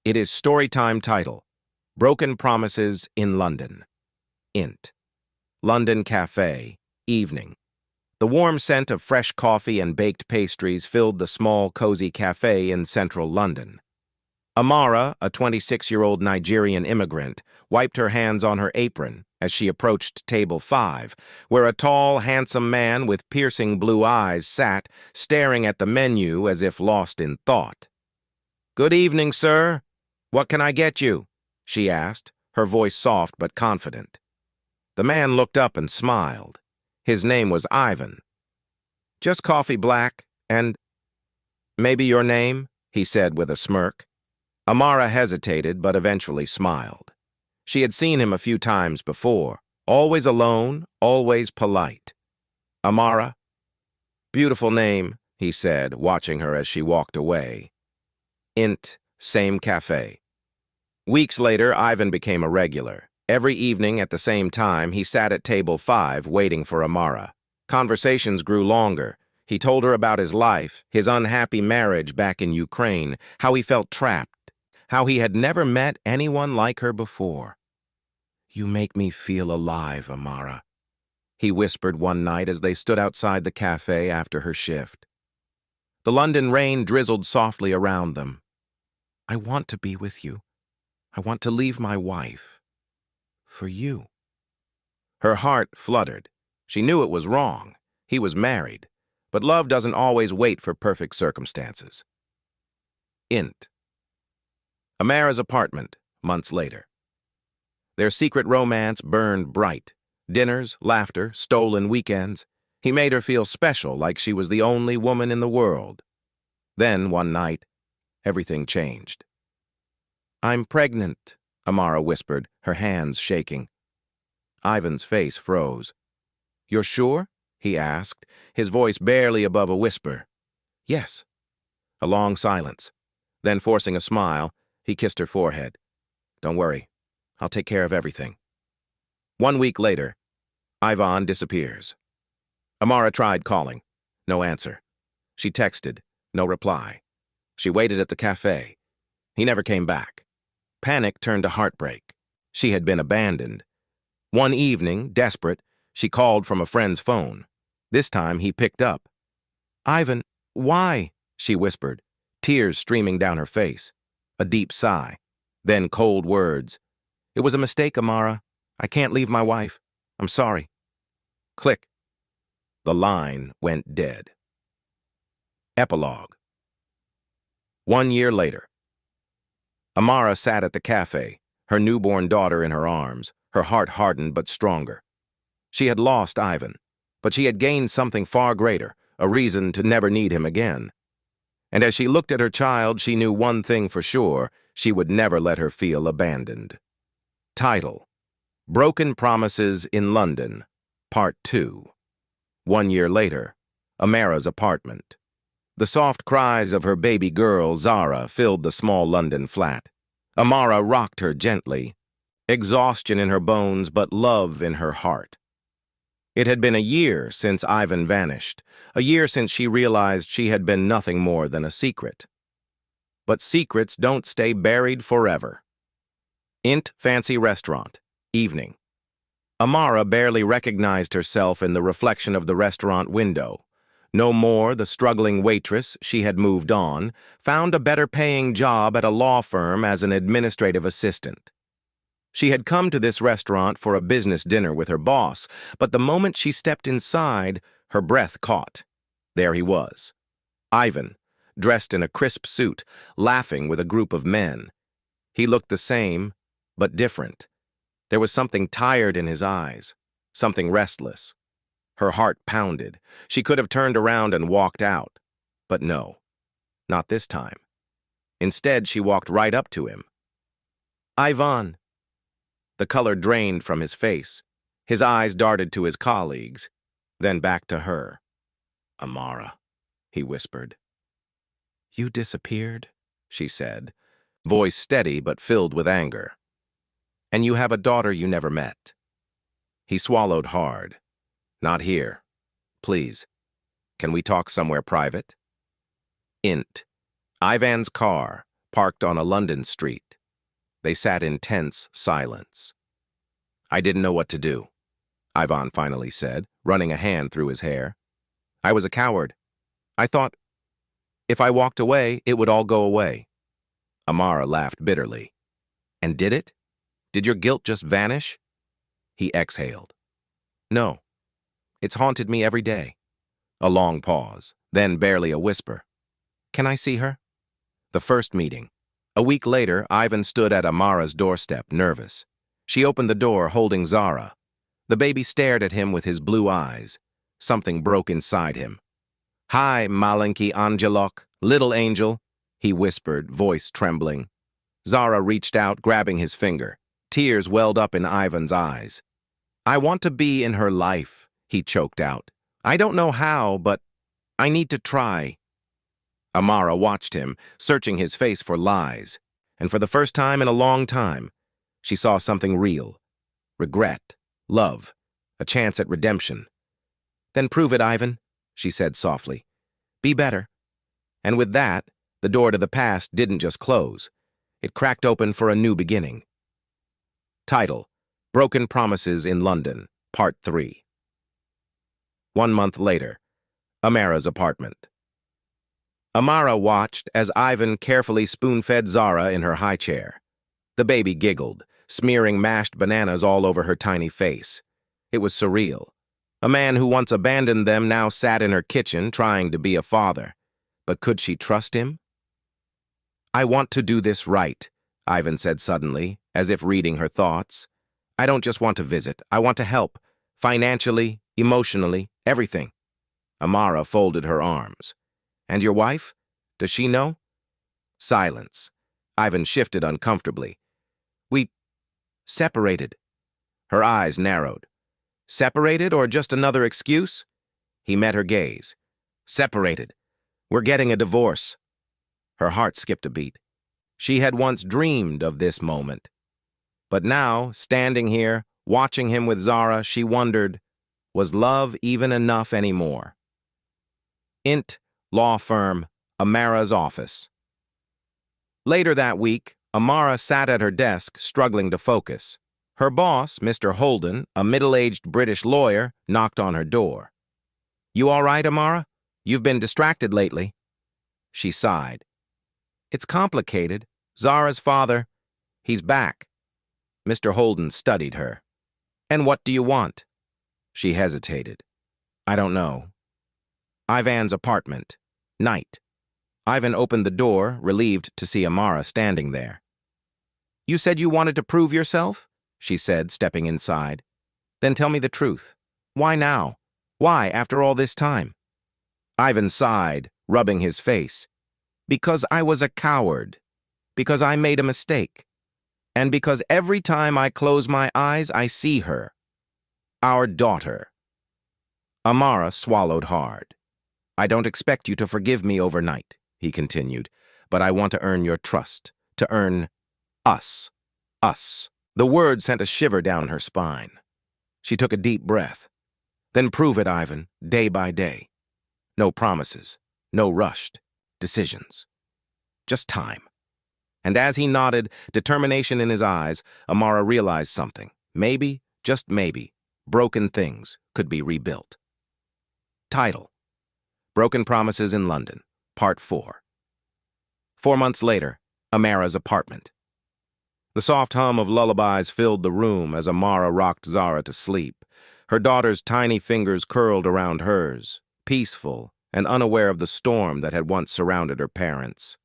It is Storytime title, Broken Promises in London. Int. London Cafe, evening. The warm scent of fresh coffee and baked pastries filled the small, cozy cafe in central London. Amara, a 26-year-old Nigerian immigrant, wiped her hands on her apron as she approached table 5, where a tall, handsome man with piercing blue eyes sat, staring at the menu as if lost in thought. "Good evening, sir. What can I get you?" she asked, her voice soft but confident. The man looked up and smiled. His name was Ivan. "Just coffee black, and maybe your name?" he said with a smirk. Amara hesitated but eventually smiled. She had seen him a few times before, always alone, always polite. "Amara?" "Beautiful name," he said, watching her as she walked away. Int. Same cafe. Weeks later, Ivan became a regular. Every evening at the same time, he sat at table 5 waiting for Amara. Conversations grew longer. He told her about his life, his unhappy marriage back in Ukraine, how he felt trapped, how he had never met anyone like her before. "You make me feel alive, Amara," he whispered one night as they stood outside the cafe after her shift. The London rain drizzled softly around them. "I want to be with you. I want to leave my wife. For you." Her heart fluttered. She knew it was wrong. He was married. But love doesn't always wait for perfect circumstances. Int. Amara's apartment, months later. Their secret romance burned bright. Dinners, laughter, stolen weekends. He made her feel special, like she was the only woman in the world. Then, one night, everything changed. "I'm pregnant," Amara whispered, her hands shaking. Ivan's face froze. "You're sure?" he asked, his voice barely above a whisper. "Yes." A long silence. Then, forcing a smile, he kissed her forehead. "Don't worry. I'll take care of everything." 1 week later, Ivan disappears. Amara tried calling. No answer. She texted. No reply. She waited at the cafe. He never came back. Panic turned to heartbreak. She had been abandoned. One evening, desperate, she called from a friend's phone. This time, he picked up. "Ivan, why?" she whispered, tears streaming down her face. A deep sigh. Then cold words. "It was a mistake, Amara. I can't leave my wife. I'm sorry." Click. The line went dead. Epilogue. 1 year later. Amara sat at the cafe, her newborn daughter in her arms, her heart hardened but stronger. She had lost Ivan, but she had gained something far greater, a reason to never need him again. And as she looked at her child, she knew one thing for sure: she would never let her feel abandoned. Title: Broken Promises in London, Part 2. 1 year later, Amara's apartment. The soft cries of her baby girl, Zara, filled the small London flat. Amara rocked her gently, exhaustion in her bones but love in her heart. It had been a year since Ivan vanished, a year since she realized she had been nothing more than a secret. But secrets don't stay buried forever. Int. Fancy restaurant, evening. Amara barely recognized herself in the reflection of the restaurant window. No more the struggling waitress, she had moved on, found a better-paying job at a law firm as an administrative assistant. She had come to this restaurant for a business dinner with her boss, but the moment she stepped inside, her breath caught. There he was. Ivan, dressed in a crisp suit, laughing with a group of men. He looked the same, but different. There was something tired in his eyes, something restless. Her heart pounded. She could have turned around and walked out. But no, not this time. Instead, she walked right up to him. "Ivan." The color drained from his face. His eyes darted to his colleagues, then back to her. "Amara," he whispered. "You disappeared," she said, voice steady but filled with anger. "And you have a daughter you never met." He swallowed hard. "Not here. Please. Can we talk somewhere private?" Int. Ivan's car, parked on a London street. They sat in tense silence. "I didn't know what to do," Ivan finally said, running a hand through his hair. "I was a coward. I thought if I walked away, it would all go away." Amara laughed bitterly. "And did it? Did your guilt just vanish?" He exhaled. "No. It's haunted me every day." A long pause, then barely a whisper. "Can I see her?" The first meeting. A week later, Ivan stood at Amara's doorstep, nervous. She opened the door, holding Zara. The baby stared at him with his blue eyes. Something broke inside him. "Hi, Malenki Angelok, little angel," he whispered, voice trembling. Zara reached out, grabbing his finger. Tears welled up in Ivan's eyes. "I want to be in her life," he choked out. "I don't know how, but I need to try." Amara watched him, searching his face for lies, and for the first time in a long time, she saw something real. Regret, love, a chance at redemption. "Then prove it, Ivan," she said softly. "Be better." And with that, the door to the past didn't just close. It cracked open for a new beginning. Title: Broken Promises in London, Part 3. 1 month later, Amara's apartment. Amara watched as Ivan carefully spoon-fed Zara in her high chair. The baby giggled, smearing mashed bananas all over her tiny face. It was surreal. A man who once abandoned them now sat in her kitchen trying to be a father. But could she trust him? "I want to do this right," Ivan said suddenly, as if reading her thoughts. "I don't just want to visit. I want to help. Financially, emotionally, everything." Amara folded her arms. "And your wife? Does she know?" Silence. Ivan shifted uncomfortably. "We separated." Her eyes narrowed. "Separated or just another excuse?" He met her gaze. "Separated. We're getting a divorce." Her heart skipped a beat. She had once dreamed of this moment. But now, standing here, watching him with Zara, she wondered, was love even enough anymore? Int. Law firm, Amara's office. Later that week, Amara sat at her desk, struggling to focus. Her boss, Mr. Holden, a middle-aged British lawyer, knocked on her door. "You all right, Amara? You've been distracted lately." She sighed. "It's complicated. Zara's father, he's back." Mr. Holden studied her. "And what do you want?" She hesitated. "I don't know." Ivan's apartment. Night. Ivan opened the door, relieved to see Amara standing there. "You said you wanted to prove yourself?" she said, stepping inside. "Then tell me the truth. Why now? Why, after all this time?" Ivan sighed, rubbing his face. "Because I was a coward. Because I made a mistake. And because every time I close my eyes, I see her. Our daughter." Amara swallowed hard. "I don't expect you to forgive me overnight," he continued, "but I want to earn your trust, to earn us. Us." The word sent a shiver down her spine. She took a deep breath. "Then prove it, Ivan, day by day. No promises, no rushed decisions. Just time." And as he nodded, determination in his eyes, Amara realized something. Maybe, just maybe, broken things could be rebuilt. Title: Broken Promises in London, Part 4. 4 months later, Amara's apartment. The soft hum of lullabies filled the room as Amara rocked Zara to sleep. Her daughter's tiny fingers curled around hers, peaceful and unaware of the storm that had once surrounded her parents.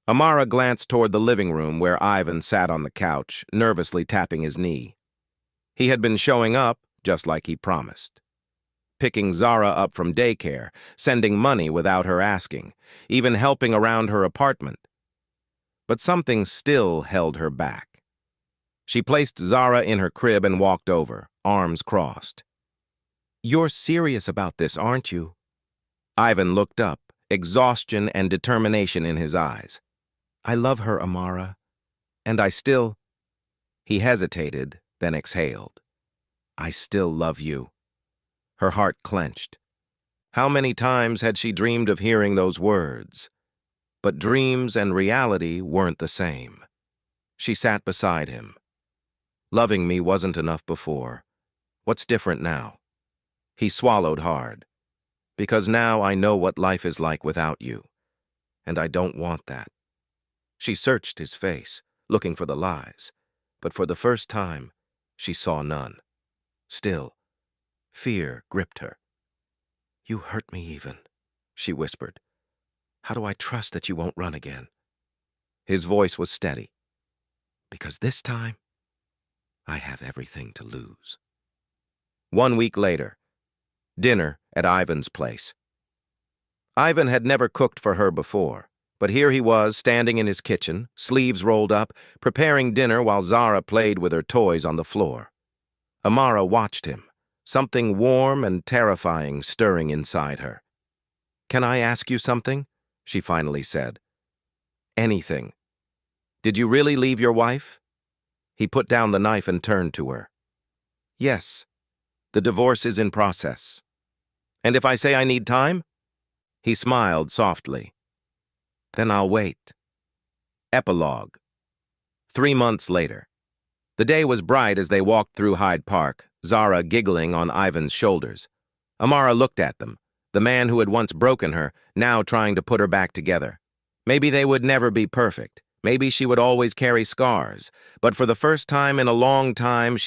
Amara glanced toward the living room where Ivan sat on the couch, nervously tapping his knee. He had been showing up, just like he promised. Picking Zara up from daycare, sending money without her asking, even helping around her apartment. But something still held her back. She placed Zara in her crib and walked over, arms crossed. "You're serious about this, aren't you?" Ivan looked up, exhaustion and determination in his eyes. "I love her, Amara. And I still—" He hesitated, then exhaled. "I still love you." Her heart clenched. How many times had she dreamed of hearing those words? But dreams and reality weren't the same. She sat beside him. Loving me wasn't enough before. What's different now? He swallowed hard. Because now I know what life is like without you. And I don't want that. She searched his face, looking for the lies. But for the first time, she saw none. Still, fear gripped her. You hurt me even, she whispered. How do I trust that you won't run again? His voice was steady. Because this time, I have everything to lose. 1 week later, dinner at Ivan's place. Ivan had never cooked for her before, but here he was standing in his kitchen, sleeves rolled up, preparing dinner while Zara played with her toys on the floor. Amara watched him, something warm and terrifying stirring inside her. Can I ask you something? She finally said. Anything. Did you really leave your wife? He put down the knife and turned to her. Yes. The divorce is in process. And if I say I need time? He smiled softly. Then I'll wait. Epilogue. 3 months later. The day was bright as they walked through Hyde Park, Zara giggling on Ivan's shoulders. Amara looked at them, the man who had once broken her, now trying to put her back together. Maybe they would never be perfect. Maybe she would always carry scars. But for the first time in a long time, she